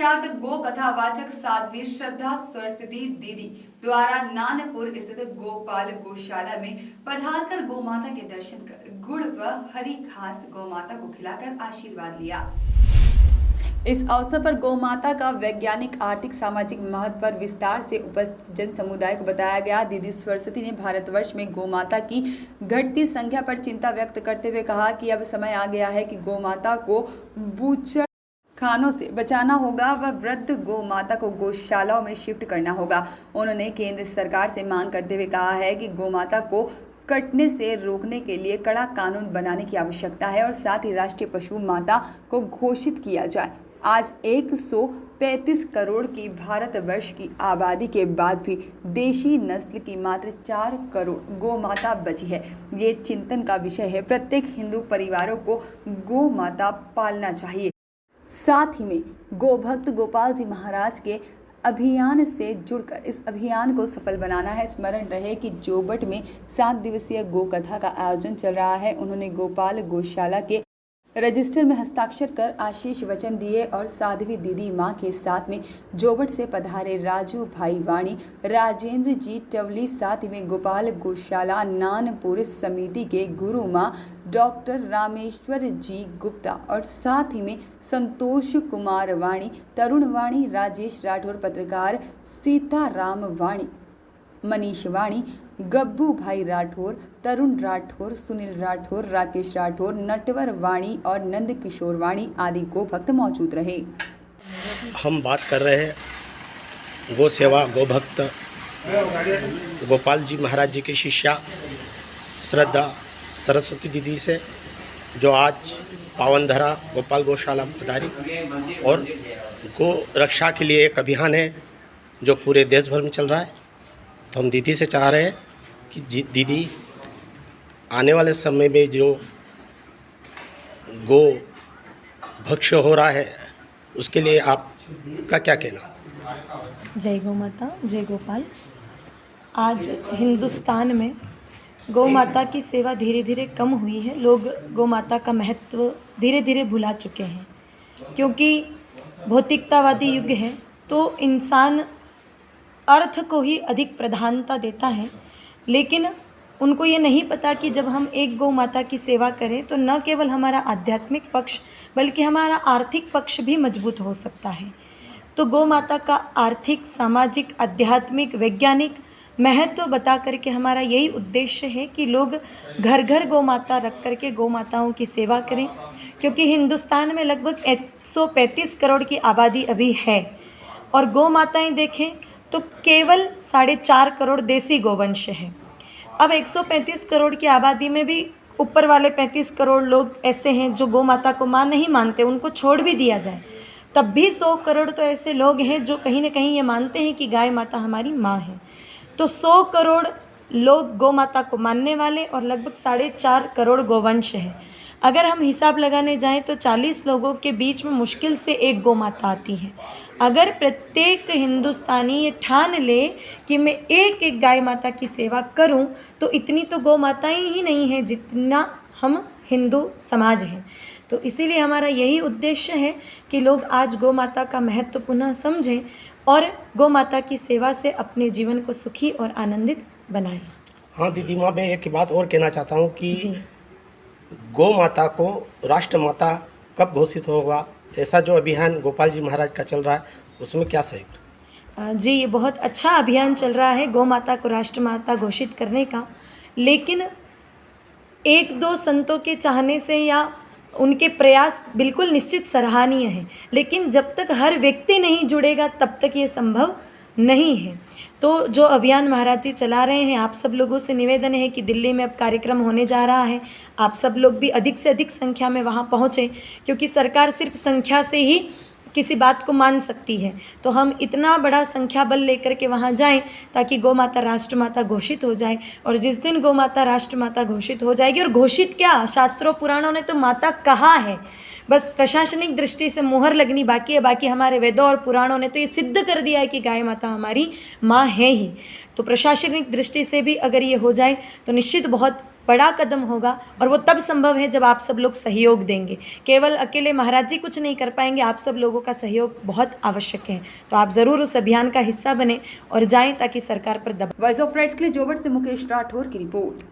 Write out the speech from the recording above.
प्रख्यात गो कथावाचक साध्वी श्रद्धा सरस्वती दीदी द्वारा नानपुर स्थित गोपाल गौशाला में पधारकर गोमाता के दर्शन कर गुड़ व हरी घास गोमाता को खिलाकर आशीर्वाद लिया। इस अवसर पर गौमाता का वैज्ञानिक, आर्थिक, सामाजिक महत्व पर विस्तार से उपस्थित जन समुदाय को बताया गया। दीदी सरस्वती ने भारतवर्ष में गौमाता की घटती संख्या पर चिंता व्यक्त करते हुए कहा कि अब समय आ गया है कि गौमाता को बूचड़ खानों से बचाना होगा व वृद्ध गौ माता को गौशालाओं में शिफ्ट करना होगा। उन्होंने केंद्र सरकार से मांग करते हुए कहा है कि गौमाता को कटने से रोकने के लिए कड़ा कानून बनाने की आवश्यकता है और साथ ही राष्ट्रीय पशु माता को घोषित किया जाए। आज 135 करोड़ की भारतवर्ष की आबादी के बाद भी देशी नस्ल की मात्र 4 करोड़ गौ माता बची है। ये चिंतन का विषय है। प्रत्येक हिंदू परिवारों को गौ माता पालना चाहिए। साथ ही में गोभक्त गोपाल जी महाराज के अभियान से जुड़कर इस अभियान को सफल बनाना है। स्मरण रहे कि जोबट में 7 दिवसीय गो कथा का आयोजन चल रहा है। उन्होंने गोपाल गौशाला के रजिस्टर में हस्ताक्षर कर आशीष वचन दिए और साध्वी दीदी मां के साथ में जोबट से पधारे राजू भाई वाणी, राजेंद्र जी टवली, साथ ही में गोपाल गौशाला नानपुर समिति के गुरु मां डॉक्टर रामेश्वर जी गुप्ता और साथ ही में संतोष कुमार वाणी, तरुण वाणी, राजेश राठौर, पत्रकार सीताराम वाणी, मनीष वाणी, गब्बू भाई राठौर, तरुण राठौर, सुनील राठौर, राकेश राठौर, नटवर वाणी और नंद किशोर वाणी आदि गो भक्त मौजूद रहे। हम बात कर रहे हैं गो सेवा गो भक्त गोपाल जी महाराज जी की शिष्या श्रद्धा सरस्वती दीदी से, जो आज पावन धरा गोपाल गौशाला में पधारी और गो रक्षा के लिए एक अभियान है जो पूरे देश भर में चल रहा है। तो हम दीदी से चाह रहे हैं कि दीदी आने वाले समय में जो गो भक्ष्य हो रहा है उसके लिए आपका क्या कहना? जय गौ माता, जय गोपाल। आज हिंदुस्तान में गौ माता की सेवा धीरे धीरे कम हुई है। लोग गौ माता का महत्व धीरे धीरे भुला चुके हैं, क्योंकि भौतिकतावादी युग है तो इंसान अर्थ को ही अधिक प्रधानता देता है। लेकिन उनको ये नहीं पता कि जब हम एक गौ माता की सेवा करें तो न केवल हमारा आध्यात्मिक पक्ष बल्कि हमारा आर्थिक पक्ष भी मजबूत हो सकता है। तो गौ माता का आर्थिक, सामाजिक, आध्यात्मिक, वैज्ञानिक महत्व बता करके हमारा यही उद्देश्य है कि लोग घर घर गौ माता रख करके गौ माताओं की सेवा करें, क्योंकि हिंदुस्तान में लगभग 135 करोड़ की आबादी अभी है और गौ माताएँ देखें तो केवल 4.5 करोड़ देसी गोवंश है। अब 135 करोड़ की आबादी में भी ऊपर वाले 35 करोड़ लोग ऐसे हैं जो गौ माता को माँ नहीं मानते, उनको छोड़ भी दिया जाए तब भी 100 करोड़ तो ऐसे लोग हैं जो कहीं ना कहीं ये मानते हैं कि गाय माता हमारी माँ है। तो 100 करोड़ लोग गौ माता को मानने वाले और लगभग 4.5 करोड़ गोवंश है। अगर हम हिसाब लगाने जाएं तो 40 लोगों के बीच में मुश्किल से एक गौ माता आती है। अगर प्रत्येक हिंदुस्तानी ये ठान ले कि मैं एक एक गाय माता की सेवा करूं, तो इतनी तो गौ माताएं ही नहीं हैं जितना हम हिंदू समाज हैं। तो इसीलिए हमारा यही उद्देश्य है कि लोग आज गौ माता का महत्व पुनः समझें और गौ माता की सेवा से अपने जीवन को सुखी और आनंदित बनाएं। हाँ दीदी माँ, मैं एक बात और कहना चाहता हूँ कि गौ माता को राष्ट्र माता कब घोषित होगा? ऐसा जो अभियान गोपाल जी महाराज का चल रहा है उसमें क्या सही? जी, ये बहुत अच्छा अभियान चल रहा है गौ माता को राष्ट्र माता घोषित करने का, लेकिन 1-2 संतों के चाहने से या उनके प्रयास बिल्कुल निश्चित सराहनीय है, लेकिन जब तक हर व्यक्ति नहीं जुड़ेगा तब तक ये संभव नहीं है। तो जो अभियान महाराज जी चला रहे हैं, आप सब लोगों से निवेदन है कि दिल्ली में अब कार्यक्रम होने जा रहा है, आप सब लोग भी अधिक से अधिक संख्या में वहाँ पहुँचें, क्योंकि सरकार सिर्फ संख्या से ही किसी बात को मान सकती है। तो हम इतना बड़ा संख्या बल लेकर के वहाँ जाएं ताकि गौ माता राष्ट्र माता घोषित हो जाए। और जिस दिन गौ माता राष्ट्र माता घोषित हो जाएगी, और घोषित क्या, शास्त्रों पुराणों ने तो माता कहा है, बस प्रशासनिक दृष्टि से मुहर लगनी बाकी है। बाकी हमारे वेदों और पुराणों ने तो ये सिद्ध कर दिया है कि गाय माता हमारी माँ है ही। तो प्रशासनिक दृष्टि से भी अगर ये हो जाए तो निश्चित बहुत बड़ा कदम होगा और वो तब संभव है जब आप सब लोग सहयोग देंगे। केवल अकेले महाराज जी कुछ नहीं कर पाएंगे, आप सब लोगों का सहयोग बहुत आवश्यक है। तो आप ज़रूर उस अभियान का हिस्सा बने और जाएं ताकि सरकार पर दबाव। वॉइस ऑफ राइट्स के लिए जोबट से मुकेश राठौर की रिपोर्ट।